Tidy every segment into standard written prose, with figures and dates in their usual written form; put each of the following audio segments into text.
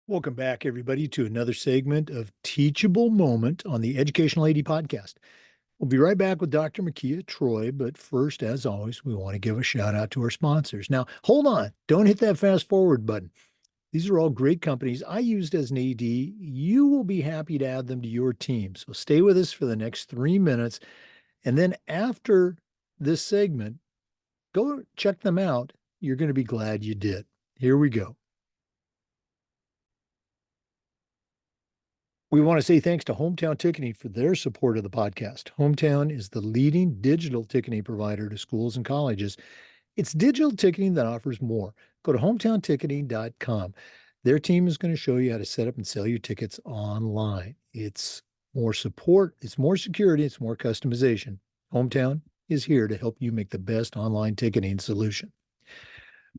Welcome back, everybody, to another segment of Teachable Moment on the Educational AD Podcast. We'll be right back with Dr. Mekia Troy, but first, as always, we want to give a shout out to our sponsors. Now, hold on, don't hit that fast forward button. These are all great companies I used as an AD. You will be happy to add them to your team. So stay with us for the next 3 minutes. And then after this segment, go check them out. You're going to be glad you did. Here we go. We want to say thanks to Hometown Ticketing for their support of the podcast. Hometown is the leading digital ticketing provider to schools and colleges. It's digital ticketing that offers more. Go to hometownticketing.com. Their team is going to show you how to set up and sell your tickets online. It's more support, it's more security, it's more customization. Hometown is here to help you make the best online ticketing solution.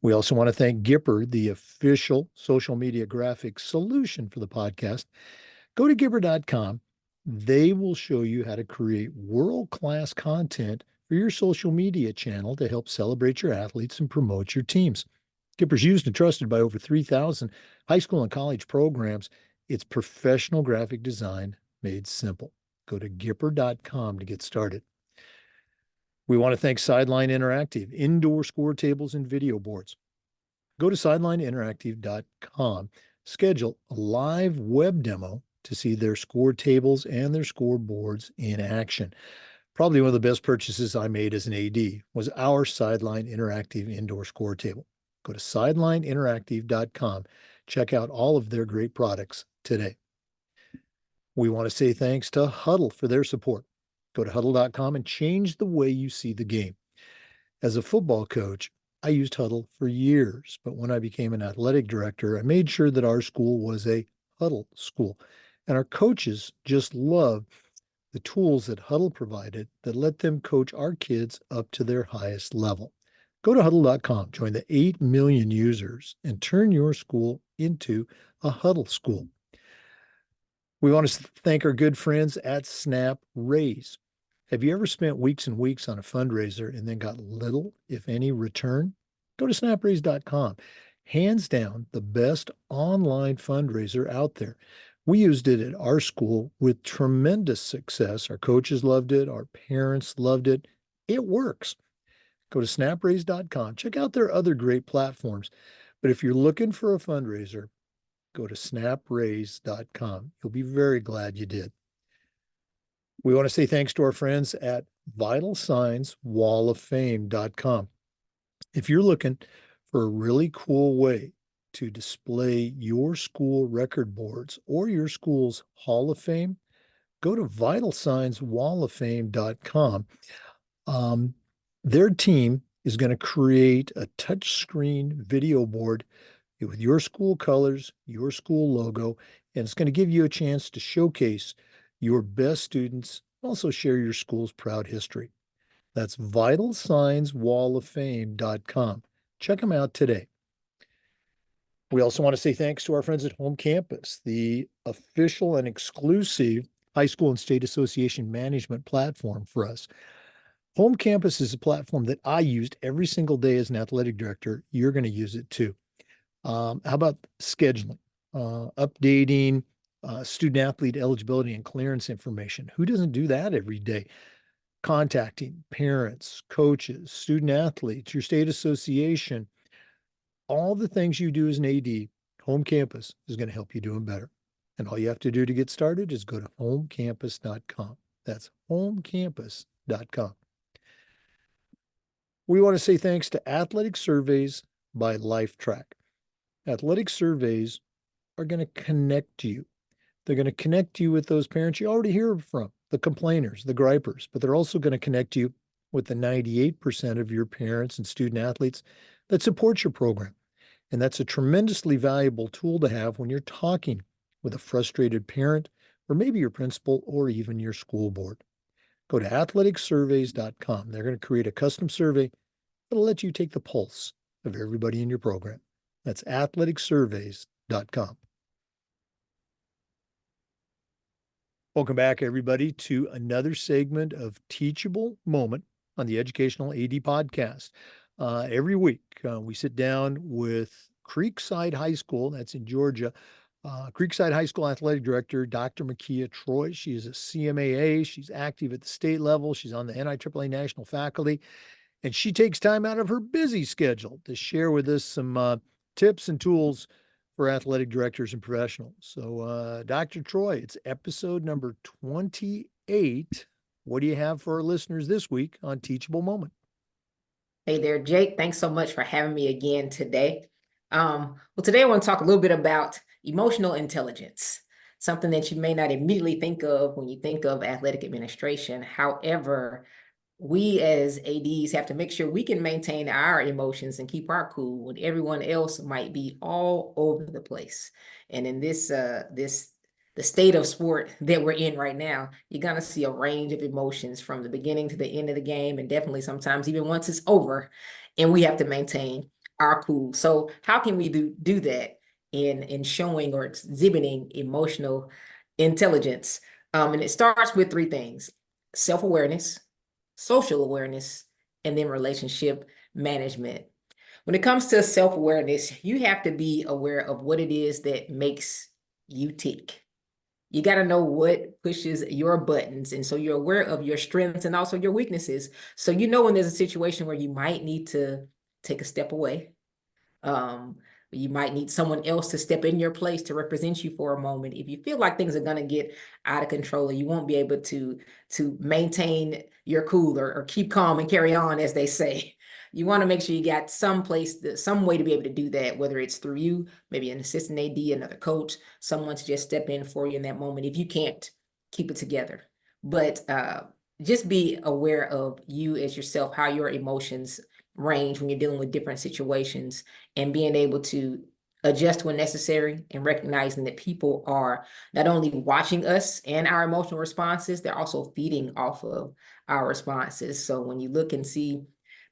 We also want to thank Gipper, the official social media graphics solution for the podcast. Go to Gipper.com. They will show you how to create world-class content for your social media channel to help celebrate your athletes and promote your teams. Gipper's used and trusted by over 3,000 high school and college programs. It's professional graphic design made simple. Go to Gipper.com to get started. We want to thank Sideline Interactive, indoor score tables and video boards. Go to sidelineinteractive.com, schedule a live web demo to see their score tables and their scoreboards in action. Probably one of the best purchases I made as an AD was our Sideline Interactive indoor score table. Go to sidelineinteractive.com. Check out all of their great products today. We want to say thanks to Huddle for their support. Go to huddle.com and change the way you see the game. As a football coach, I used Huddle for years, but when I became an athletic director, I made sure that our school was a Huddle school. And our coaches just love the tools that Huddle provided that let them coach our kids up to their highest level. Go to huddle.com, join the 8 million users, and turn your school into a Huddle school. We want to thank our good friends at Snap Raise. Have you ever spent weeks and weeks on a fundraiser and then got little, if any, return? Go to snapraise.com. Hands down, the best online fundraiser out there. We used it at our school with tremendous success. Our coaches loved it. Our parents loved it. It works. Go to snapraise.com. Check out their other great platforms. But if you're looking for a fundraiser, go to snapraise.com. You'll be very glad you did. We want to say thanks to our friends at vitalsignswalloffame.com. If you're looking for a really cool way to display your school record boards or your school's Hall of Fame, go to vitalsignswalloffame.com. Their team is going to create a touchscreen video board with your school colors, your school logo, and it's going to give you a chance to showcase your best students, also share your school's proud history. That's vitalsignswalloffame.com. Check them out today. We also want to say thanks to our friends at Home Campus, the official and exclusive high school and state association management platform for us. Home Campus is a platform that I used every single day as an athletic director. You're going to use it too. How about scheduling, updating student athlete eligibility and clearance information? Who doesn't do that every day? Contacting parents, coaches, student athletes, your state association, all the things you do as an AD, Home Campus is going to help you do them better. And all you have to do to get started is go to homecampus.com. That's homecampus.com. We want to say thanks to Athletic Surveys by LifeTrack. Athletic surveys are going to connect you. They're going to connect you with those parents you already hear from, the complainers, the gripers, but they're also going to connect you with the 98% of your parents and student athletes that support your program. And that's a tremendously valuable tool to have when you're talking with a frustrated parent or maybe your principal or even your school board. Go to athleticsurveys.com. They're going to create a custom survey that'll let you take the pulse of everybody in your program. That's athleticsurveys.com. Welcome back, everybody, to another segment of Teachable Moment on the Educational AD Podcast. Every week, we sit down with Creekside High School, that's in Georgia, Creekside High School Athletic Director, Dr. Mekia Troy. She is a CMAA. She's active at the state level. She's on the NIAAA national faculty, and she takes time out of her busy schedule to share with us some tips and tools for athletic directors and professionals. So, Dr. Troy, it's episode number 28. What do you have for our listeners this week on Teachable Moment? Hey there, Jake. Thanks so much for having me again today. Well, today I want to talk a little bit about emotional intelligence, something that you may not immediately think of when you think of athletic administration. However, we as ADs have to make sure we can maintain our emotions and keep our cool when everyone else might be all over the place. And in the state of sport that we're in right now, you're gonna see a range of emotions from the beginning to the end of the game, and definitely sometimes even once it's over, and we have to maintain our cool. So how can we do that in showing or exhibiting emotional intelligence? And it starts with three things: self-awareness, social awareness, and then relationship management. When it comes to self-awareness, you have to be aware of what it is that makes you tick. You got to know what pushes your buttons. And so you're aware of your strengths and also your weaknesses. So you know when there's a situation where you might need to take a step away. Um, you might need someone else to step in your place to represent you for a moment. If you feel like things are going to get out of control, you won't be able to maintain your cool or keep calm and carry on, as they say. You want to make sure you got some place, some way to be able to do that, whether it's through you, maybe an assistant AD, another coach, someone to just step in for you in that moment. If you can't, keep it together. But just be aware of you as yourself, how your emotions range when you're dealing with different situations, and being able to adjust when necessary, and recognizing that people are not only watching us and our emotional responses, they're also feeding off of our responses. So when you look and see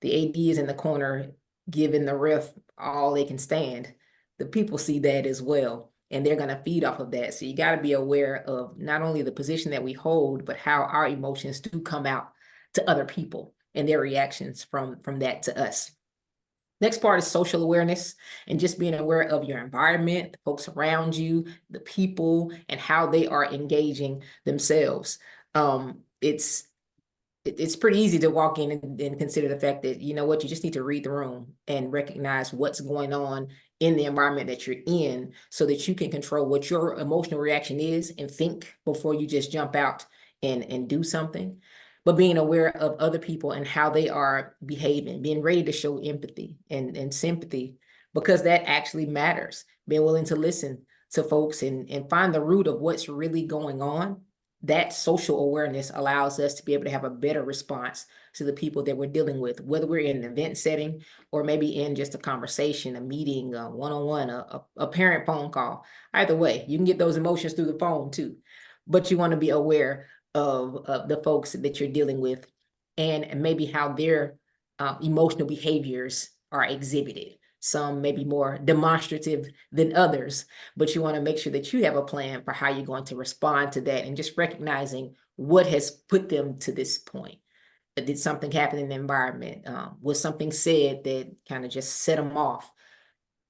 the ADs in the corner giving the ref all they can stand, the people see that as well, and they're going to feed off of that. So you got to be aware of not only the position that we hold, but how our emotions do come out to other people and their reactions from that to us. Next part is social awareness, and just being aware of your environment, the folks around you, the people, and how they are engaging themselves. It's pretty easy to walk in and consider the fact that, you know what, you just need to read the room and recognize what's going on in the environment that you're in, so that you can control what your emotional reaction is and think before you just jump out and do something. But being aware of other people and how they are behaving, being ready to show empathy and sympathy, because that actually matters. Being willing to listen to folks and find the root of what's really going on. That social awareness allows us to be able to have a better response to the people that we're dealing with, whether we're in an event setting or maybe in just a conversation, a meeting, a one-on-one, a parent phone call. Either way, you can get those emotions through the phone too, but you want to be aware of the folks that you're dealing with, and maybe how their emotional behaviors are exhibited. Some may be more demonstrative than others, but you want to make sure that you have a plan for how you're going to respond to that, and just recognizing what has put them to this point. Did something happen in the environment? Was something said that kind of just set them off?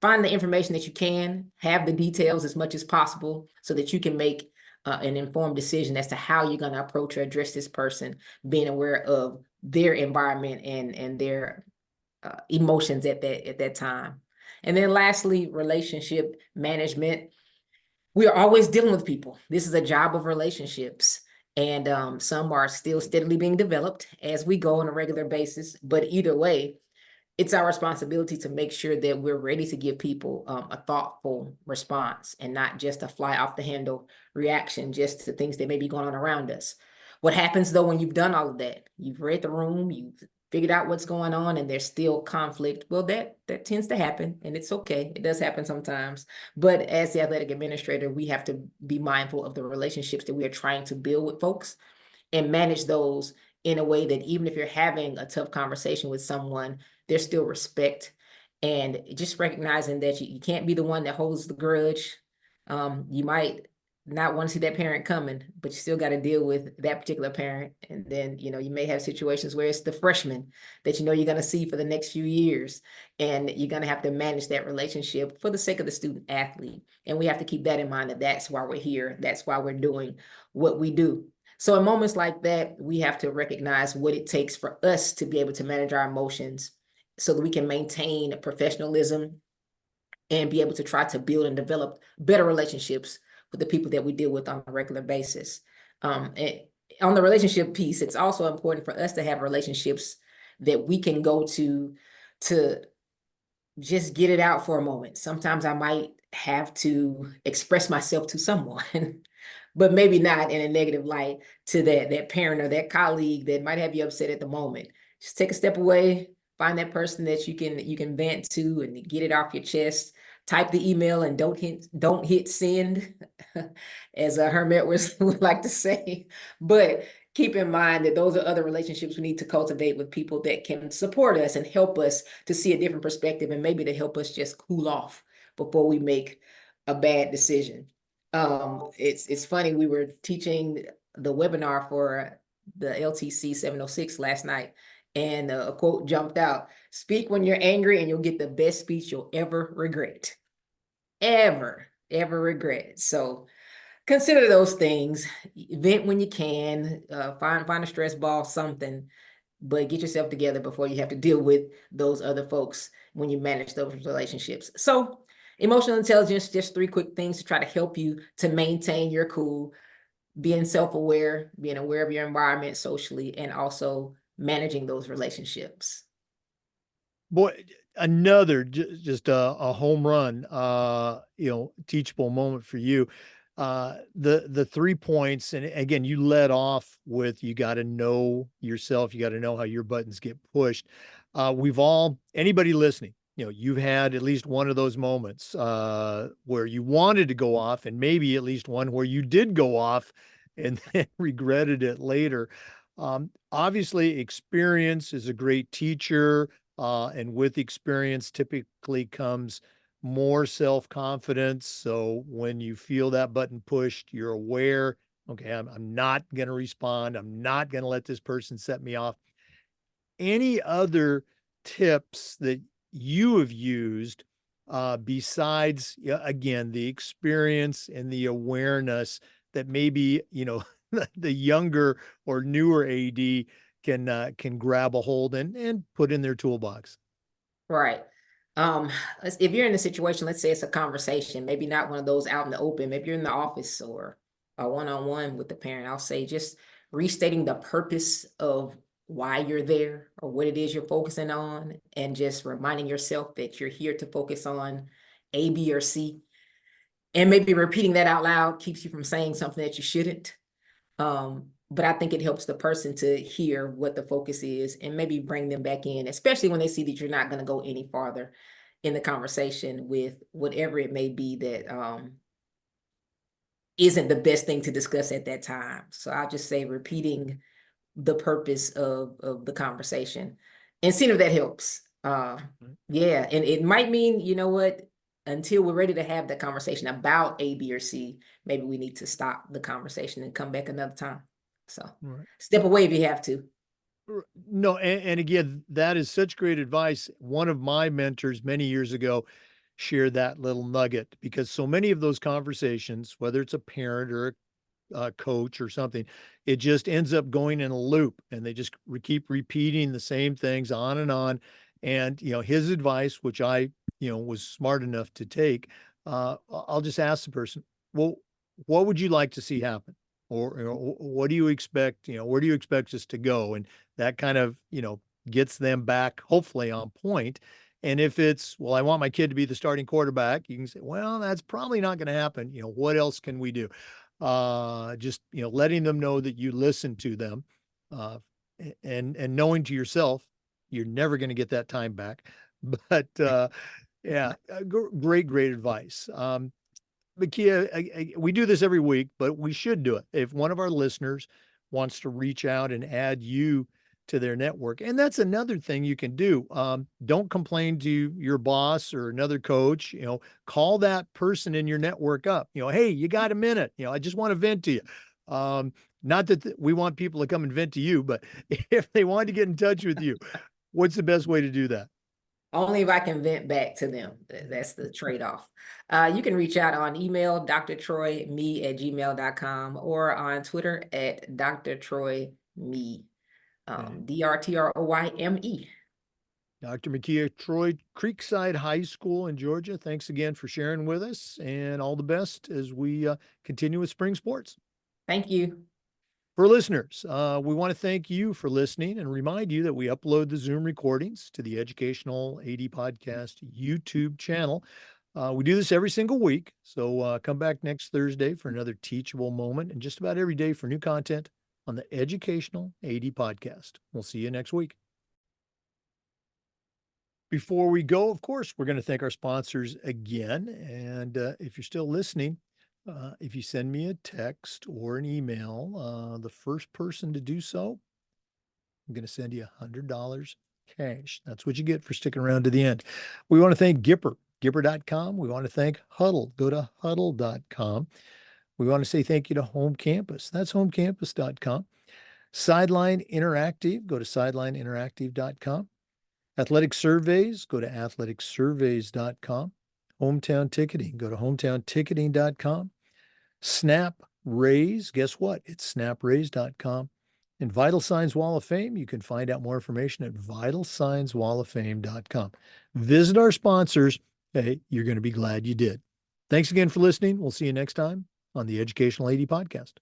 Find the information that you can, have the details as much as possible, so that you can make an informed decision as to how you're going to approach or address this person, being aware of their environment and their emotions at that time. And then lastly, relationship management. We are always dealing with people. This is a job of relationships, and some are still steadily being developed as we go on a regular basis. But either way, it's our responsibility to make sure that we're ready to give people a thoughtful response, and not just a fly off the handle reaction just to things that may be going on around us. What happens though when you've done all of that? You've read the room, you've figured out what's going on, and there's still conflict. Well, that tends to happen, and it's okay. It does happen sometimes. But as the athletic administrator, we have to be mindful of the relationships that we are trying to build with folks, and manage those in a way that even if you're having a tough conversation with someone, there's still respect, and just recognizing that you can't be the one that holds the grudge. You might not want to see that parent coming, but you still got to deal with that particular parent. And then, you may have situations where it's the freshman that you're going to see for the next few years. And you're going to have to manage that relationship for the sake of the student athlete. And we have to keep that in mind, that that's why we're here. That's why we're doing what we do. So in moments like that, we have to recognize what it takes for us to be able to manage our emotions so that we can maintain professionalism and be able to try to build and develop better relationships with the people that we deal with on a regular basis. And on the relationship piece, it's also important for us to have relationships that we can go to just get it out for a moment. Sometimes I might have to express myself to someone, but maybe not in a negative light to that parent or that colleague that might have you upset at the moment. Just take a step away, find that person that you can vent to and get it off your chest. Type the email and don't hit send, as Hermit would like to say. But keep in mind that those are other relationships we need to cultivate with people that can support us and help us to see a different perspective, and maybe to help us just cool off before we make a bad decision. It's funny, we were teaching the webinar for the LTC 706 last night, and a quote jumped out: "Speak when you're angry and you'll get the best speech you'll ever regret." Ever regret. So consider those things. Vent when you can. Find a stress ball, something, but get yourself together before you have to deal with those other folks when you manage those relationships. So emotional intelligence, just 3 quick things to try to help you to maintain your cool, being self-aware, being aware of your environment socially, and also managing those relationships. Boy, another just a home run, teachable moment for you. The 3 points, and again, you led off with you got to know yourself, you got to know how your buttons get pushed. We've all, anybody listening, you've had at least one of those moments where you wanted to go off, and maybe at least one where you did go off and then regretted it later. Obviously, experience is a great teacher, and with experience typically comes more self-confidence. So when you feel that button pushed, you're aware, okay, I'm not going to respond. I'm not going to let this person set me off. Any other tips that you have used besides, yeah, again, the experience and the awareness that maybe, the younger or newer AD can grab a hold and put in their toolbox? Right. Um, if you're in a situation, let's say it's a conversation, maybe not one of those out in the open, maybe you're in the office or a one-on-one with the parent, I'll say just restating the purpose of why you're there or what it is you're focusing on, and just reminding yourself that you're here to focus on A, B, or C. And maybe repeating that out loud keeps you from saying something that you shouldn't. But I think it helps the person to hear what the focus is and maybe bring them back in, especially when they see that you're not going to go any farther in the conversation with whatever it may be that isn't the best thing to discuss at that time. So I'll just say repeating the purpose of the conversation and seeing if that helps. Yeah, and it might mean, you know what, until we're ready to have that conversation about A, B, or C, maybe we need to stop the conversation and come back another time. So Right. step away if you have to. No, and again, that is such great advice. One of my mentors many years ago shared that little nugget because so many of those conversations, whether it's a parent or a coach or something, it just ends up going in a loop and they just keep repeating the same things on and on. And, his advice, which I, was smart enough to take, I'll just ask the person, well, what would you like to see happen? Or, what do you expect, where do you expect us to go? And that kind of, gets them back hopefully on point. And if it's, well, I want my kid to be the starting quarterback, you can say, well, that's probably not going to happen. What else can we do? Just, letting them know that you listen to them, uh, and knowing to yourself, you're never going to get that time back. But, yeah, great advice. Mekia, we do this every week, but we should do it. If one of our listeners wants to reach out and add you to their network. And that's another thing you can do. Don't complain to your boss or another coach. Call that person in your network up. Hey, you got a minute? I just want to vent to you. Not that we want people to come and vent to you, but if they want to get in touch with you, what's the best way to do that? Only if I can vent back to them. That's the trade-off. You can reach out on email, drtroyme@gmail.com, or on Twitter at drtroyme, DRTROYME. Dr. Mekia Troy, Creekside High School in Georgia. Thanks again for sharing with us, and all the best as we continue with spring sports. Thank you. For listeners, we want to thank you for listening and remind you that we upload the Zoom recordings to the Educational AD Podcast YouTube channel. We do this every single week, so come back next Thursday for another teachable moment, and just about every day for new content on the Educational AD Podcast. We'll see you next week. Before we go, of course, we're going to thank our sponsors again. And if you're still listening, if you send me a text or an email, the first person to do so, I'm going to send you $100 cash. That's what you get for sticking around to the end. We want to thank Gipper.com. We want to thank Huddle. Go to huddle.com. We want to say thank you to Home Campus. That's homecampus.com. Sideline Interactive. Go to sidelineinteractive.com. Athletic Surveys, go to athleticsurveys.com. Hometown Ticketing, go to hometownticketing.com. Snap Raise, guess what? It's snapraise.com. And Vital Signs Wall of Fame, you can find out more information at vitalsignswalloffame.com. Visit our sponsors. Hey, you're going to be glad you did. Thanks again for listening. We'll see you next time on the Educational AD Podcast.